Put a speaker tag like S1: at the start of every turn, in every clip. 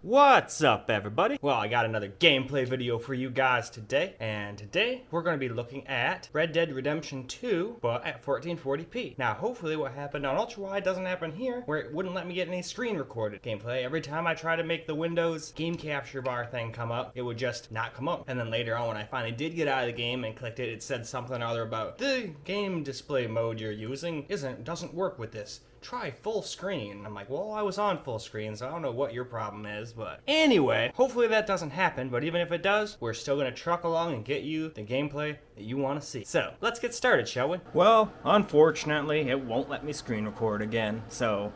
S1: What's up, everybody? Well, I got another gameplay video for you guys today, and today we're going to be looking at Red Dead Redemption 2, but at 1440p. Now, hopefully what happened on ultra-wide doesn't happen here, where it wouldn't let me get any screen recorded gameplay. Every time I try to make the Windows game capture bar thing come up, it would just not come up. And then later on, when I finally did get out of the game and clicked it, it said something or other about the game display mode you're using doesn't work with this. Try full screen. I'm like, well, I was on full screen, so I don't know what your problem is, but anyway, hopefully that doesn't happen, but even if it does, we're still gonna truck along and get you the gameplay that you want to see. So, let's get started, shall we? Well, unfortunately, it won't let me screen record again, so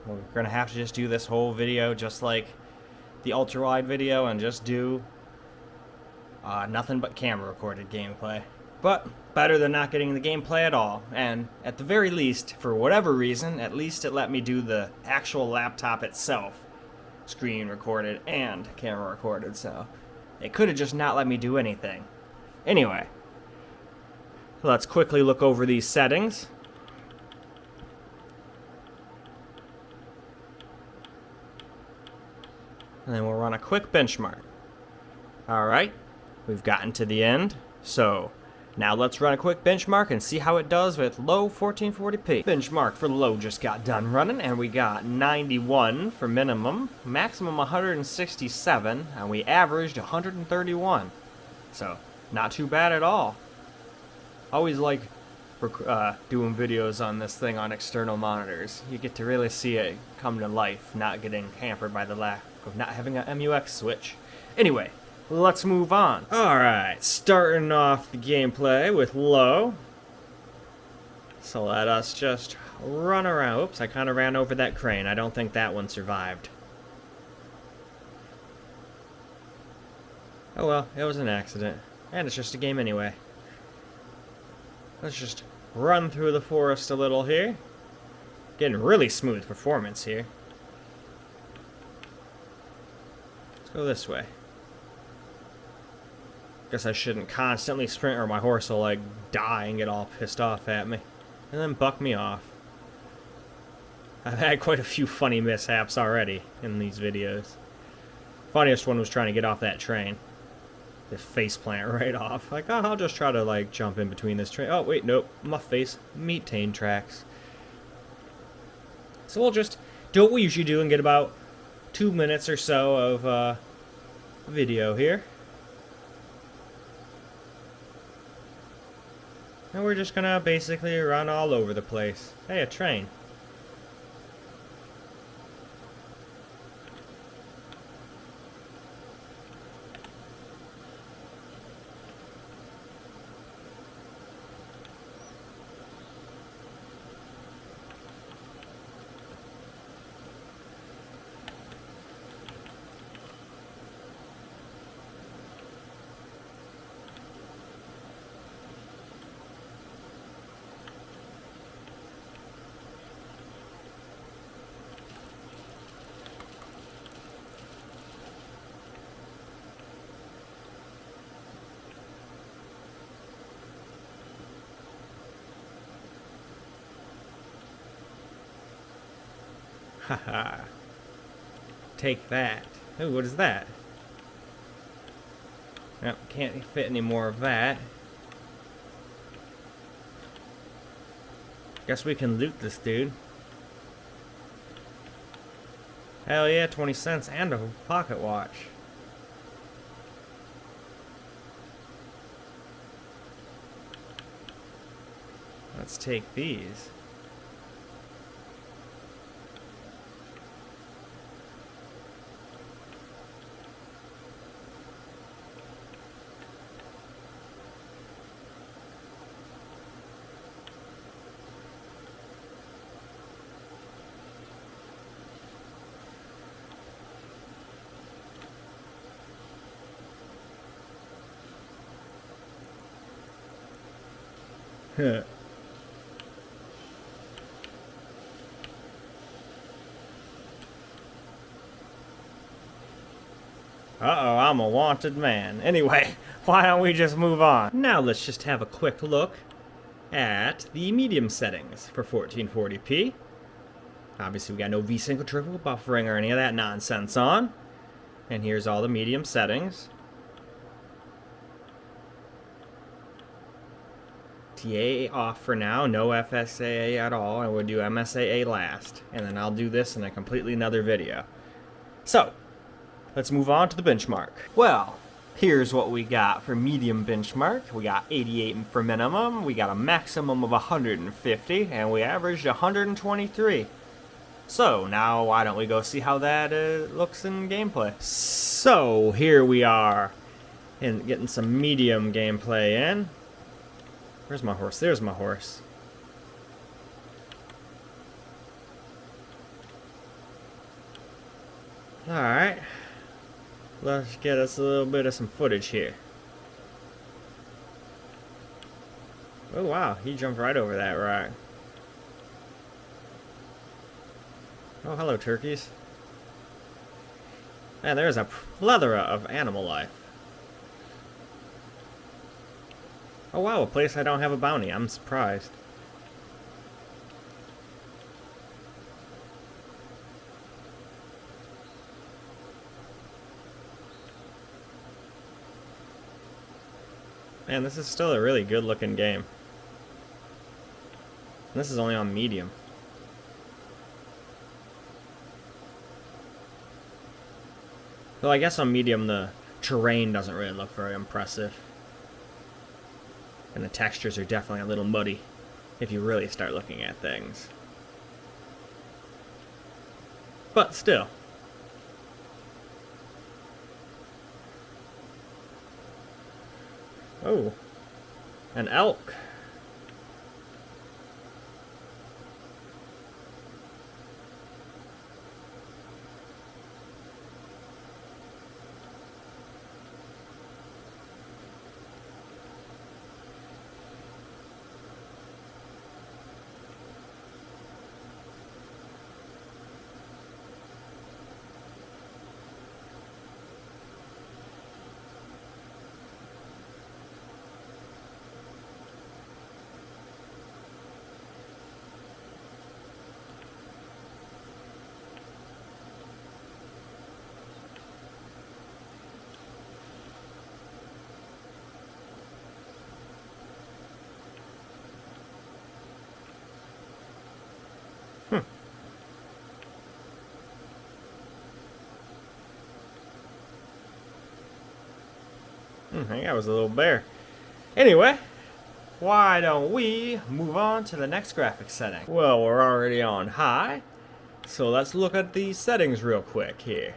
S1: we're gonna have to just do this whole video just like the ultra-wide video and just do nothing but camera recorded gameplay. But better than not getting the gameplay at all, and at the very least, for whatever reason, at least it let me do the actual laptop itself screen recorded and camera recorded, so it could have just not let me do anything. Anyway, let's quickly look over these settings. And then we'll run a quick benchmark. Alright, we've gotten to the end, so now let's run a quick benchmark and see how it does with low 1440p. Benchmark for low just got done running, and we got 91 for minimum, maximum 167, and we averaged 131. So, not too bad at all. Always like doing videos on this thing on external monitors. You get to really see it come to life, not getting hampered by the lack of not having a MUX switch. Anyway, let's move on. Alright, starting off the gameplay with low. So let us just run around. Oops, I kind of ran over that crane. I don't think that one survived. Oh well, it was an accident. And it's just a game anyway. Let's just run through the forest a little here. Getting really smooth performance here. Let's go this way. Guess I shouldn't constantly sprint or my horse will like die and get all pissed off at me. And then buck me off. I've had quite a few funny mishaps already in these videos. Funniest one was trying to get off that train. Just face plant right off. Like, oh, I'll just try to like jump in between this train. Oh wait, nope. My face. Methane tracks. So we'll just do what we usually do and get about 2 minutes or so of video here. And we're just gonna basically run all over the place. Hey, a train. Haha. Take that. Ooh, what is that? Nope, can't fit any more of that. Guess we can loot this dude. Hell yeah, 20 cents and a pocket watch. Let's take these. Uh-oh, I'm a wanted man. Anyway, why don't we just move on? Now let's just have a quick look at the medium settings for 1440p. Obviously we got no VSync or triple buffering or any of that nonsense on. And here's all the medium settings. TAA off for now, no FSAA at all, and we'll do MSAA last. And then I'll do this in a completely another video. So, let's move on to the benchmark. Well, here's what we got for medium benchmark. We got 88 for minimum, we got a maximum of 150, and we averaged 123. So, now why don't we go see how that looks in gameplay. So, here we are, and getting some medium gameplay in. Where's my horse? There's my horse. Alright. Let's get us a little bit of some footage here. Oh wow, he jumped right over that rock. Oh, hello turkeys. And there's a plethora of animal life. Oh wow, a place I don't have a bounty. I'm surprised. Man, this is still a really good looking game. And this is only on medium. Though I guess on medium the terrain doesn't really look very impressive. And the textures are definitely a little muddy if you really start looking at things. But still. Oh, an elk. I think that was a little bear. Anyway, why don't we move on to the next graphics setting? Well, we're already on high, so let's look at the settings real quick here.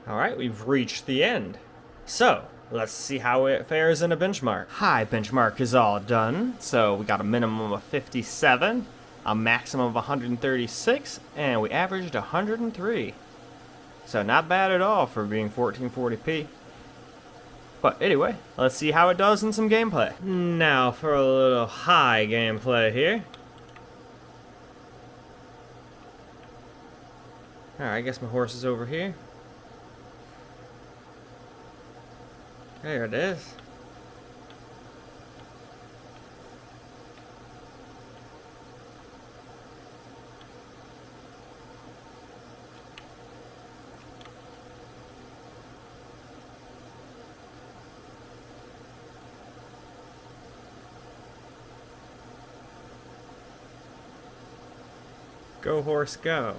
S1: Alright, we've reached the end. So, let's see how it fares in a benchmark. High benchmark is all done, so we got a minimum of 57, a maximum of 136, and we averaged 103. So not bad at all for being 1440p. But anyway, let's see how it does in some gameplay. Now for a little high gameplay here. Alright, I guess my horse is over here. There it is. Go horse go.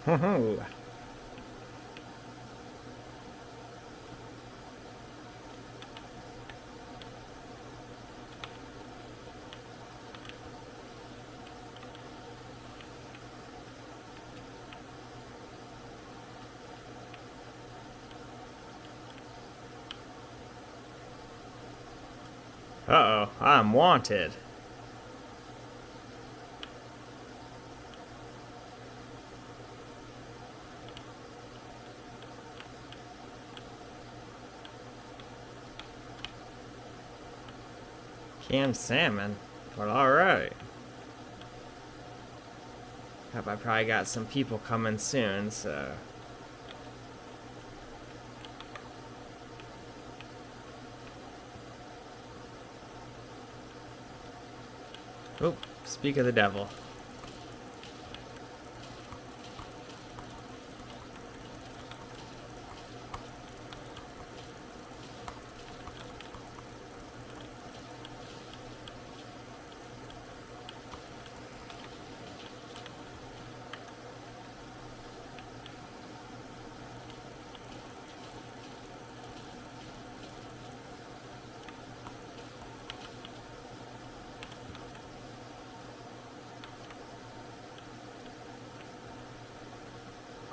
S1: Oh. Uh-oh, I'm wanted. Canned salmon? Well, alright. I probably got some people coming soon, so... Oh, speak of the devil.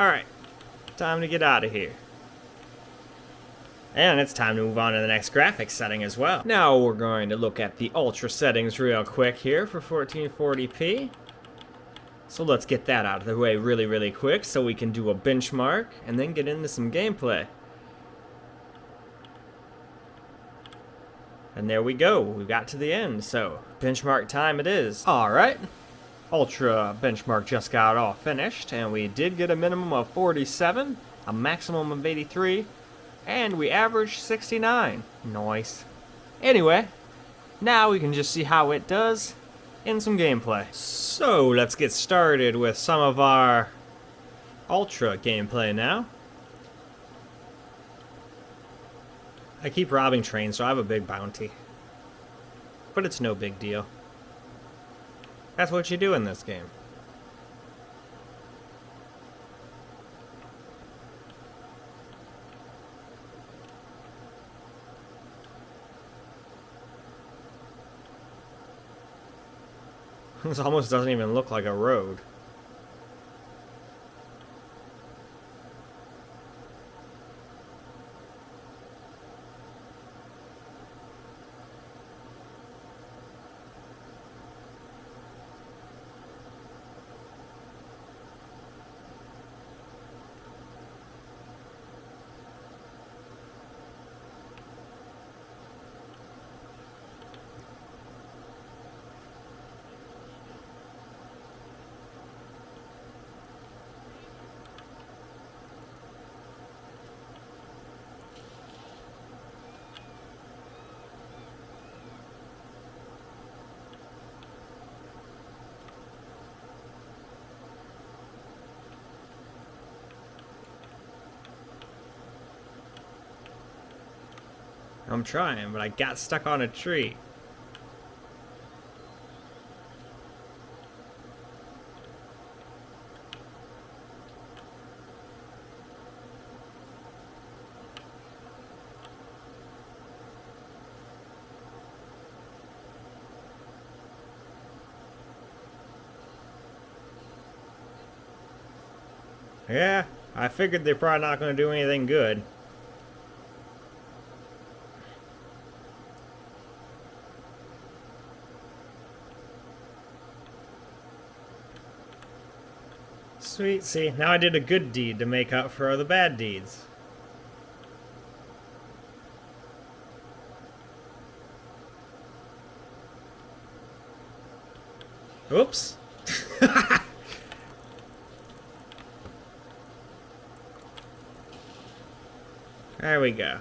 S1: Alright, time to get out of here. And it's time to move on to the next graphics setting as well. Now we're going to look at the ultra settings real quick here for 1440p. So let's get that out of the way really quick so we can do a benchmark and then get into some gameplay. And there we go, we got to the end, so benchmark time it is. Alright. Ultra benchmark just got all finished, and we did get a minimum of 47, a maximum of 83, and we averaged 69. Nice. Anyway, now we can just see how it does in some gameplay. So let's get started with some of our ultra gameplay now. I keep robbing trains, so I have a big bounty. But it's no big deal. That's what you do in this game. This almost doesn't even look like a road. I'm trying, but I got stuck on a tree. Yeah, I figured they're probably not going to do anything good. Sweet, see, now I did a good deed to make up for the bad deeds. Oops. There we go.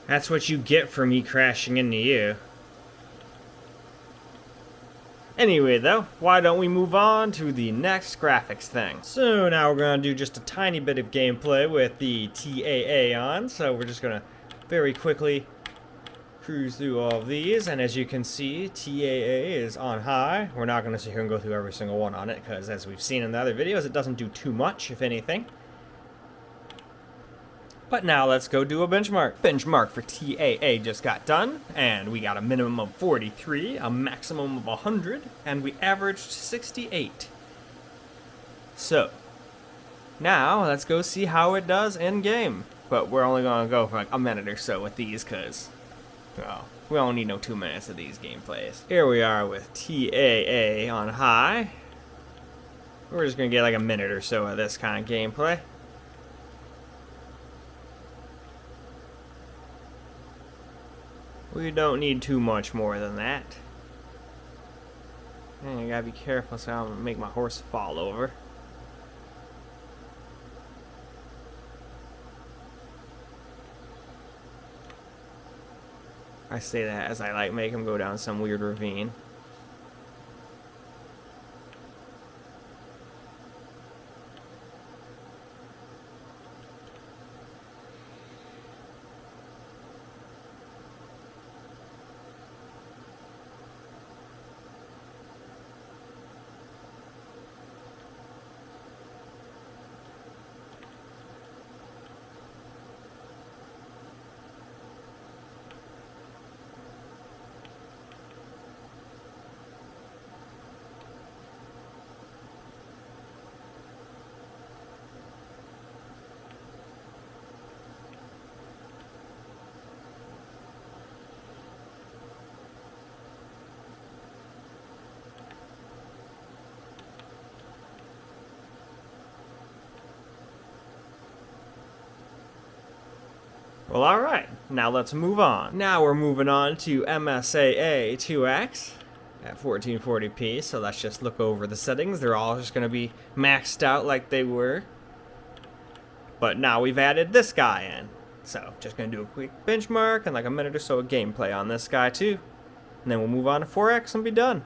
S1: That's what you get for me crashing into you. Anyway though, why don't we move on to the next graphics thing. So now we're going to do just a tiny bit of gameplay with the TAA on. So we're just going to very quickly cruise through all of these, and as you can see, TAA is on high. We're not going to sit here and go through every single one on it, because as we've seen in the other videos, it doesn't do too much, if anything. But now let's go do a benchmark. Benchmark for TAA just got done, and we got a minimum of 43, a maximum of 100, and we averaged 68. So, now let's go see how it does in game. But we're only going to go for like a minute or so with these, because, well, we don't need no 2 minutes of these gameplays. Here we are with TAA on high. We're just going to get like a minute or so of this kind of gameplay. We don't need too much more than that. And I gotta be careful so I don't make my horse fall over. I say that as I like make him go down some weird ravine. Well, alright, now let's move on. Now we're moving on to MSAA2x at 1440p, so let's just look over the settings. They're all just going to be maxed out like they were. But now we've added this guy in. So, just going to do a quick benchmark and like a minute or so of gameplay on this guy too. And then we'll move on to 4x and be done.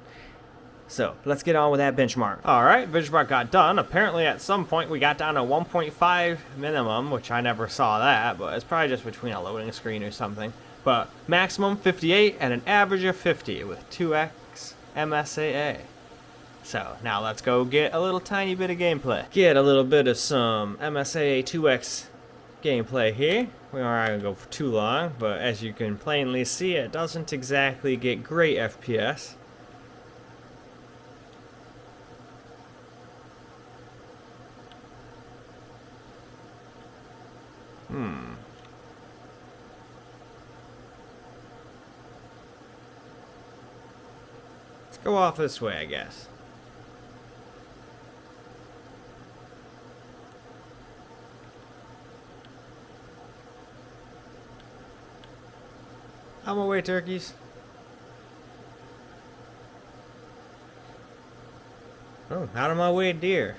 S1: So, let's get on with that benchmark. Alright, benchmark got done. Apparently at some point we got down to 1.5 minimum, which I never saw that, but it's probably just between a loading screen or something. But maximum 58 and an average of 50 with 2x MSAA. So, now let's go get a little tiny bit of gameplay. Get a little bit of some MSAA2x gameplay here. We aren't going to go for too long, but as you can plainly see, it doesn't exactly get great FPS. Let's go off this way, I guess. Out of my way, turkeys. Oh, out of my way, deer.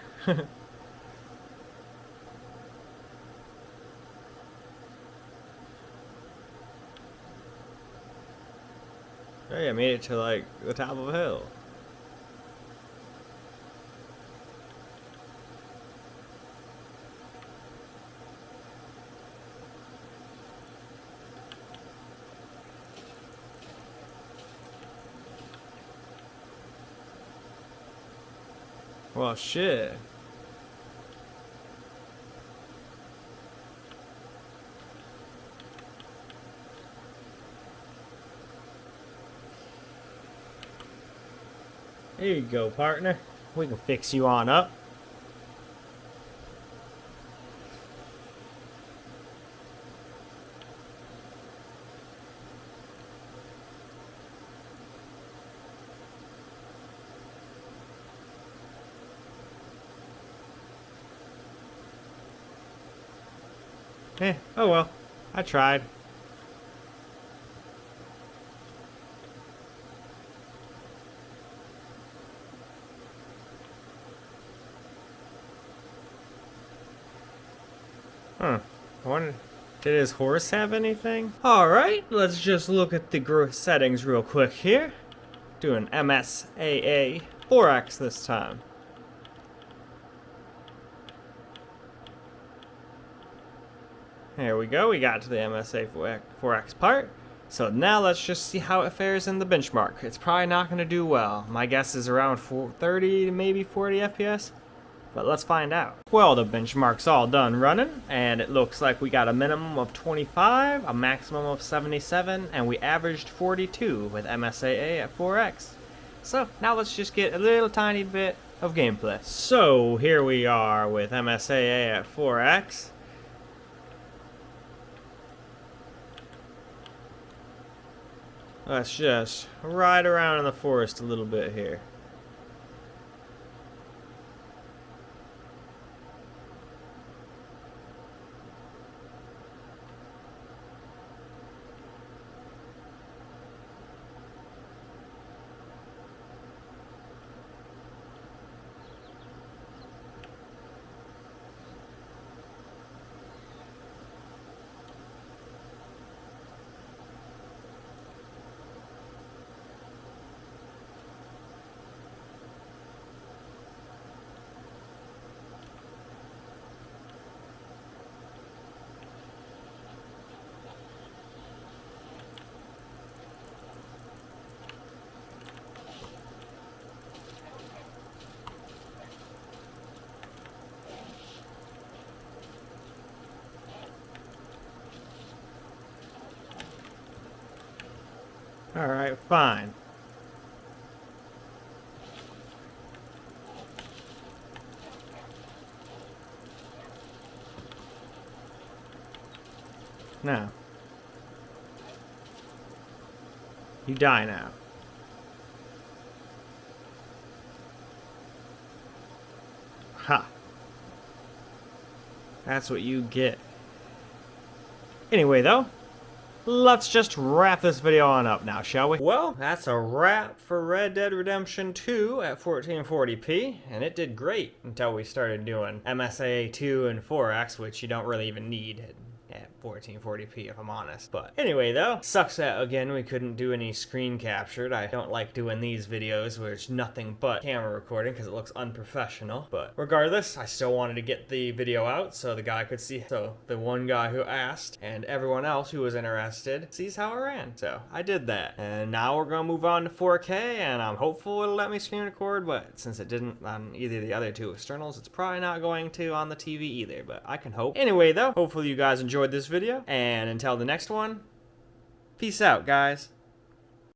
S1: Hey, I made it to like the top of a hill. Well, shit. There you go, partner. We can fix you on up. Oh well. I tried. I wonder, did his horse have anything? Alright, let's just look at the settings real quick here. Doing MSAA4x this time. There we go, we got to the MSAA4x part. So now let's just see how it fares in the benchmark. It's probably not going to do well. My guess is around 30 to maybe 40 FPS. But let's find out. Well, the benchmark's all done running, and it looks like we got a minimum of 25, a maximum of 77, and we averaged 42 with MSAA at 4x. So now let's just get a little tiny bit of gameplay. So here we are with MSAA at 4x. Let's just ride around in the forest a little bit here. Alright, fine. Now. You die now. Ha. That's what you get. Anyway, though, let's just wrap this video on up now, shall we? Well, that's a wrap for Red Dead Redemption 2 at 1440p, and it did great until we started doing MSAA2 and 4x, which you don't really even need at 1440p if I'm honest. But anyway though, sucks that again we couldn't do any screen captured. I don't like doing these videos where it's nothing but camera recording because it looks unprofessional. But regardless, I still wanted to get the video out so the guy could see, so the one guy who asked and everyone else who was interested sees how it ran. So I did that. And now we're gonna move on to 4K, and I'm hopeful it'll let me screen record, but since it didn't on either of the other two externals, it's probably not going to on the TV either, but I can hope. Anyway though, hopefully you guys enjoyed this video, and until the next one, peace out, guys.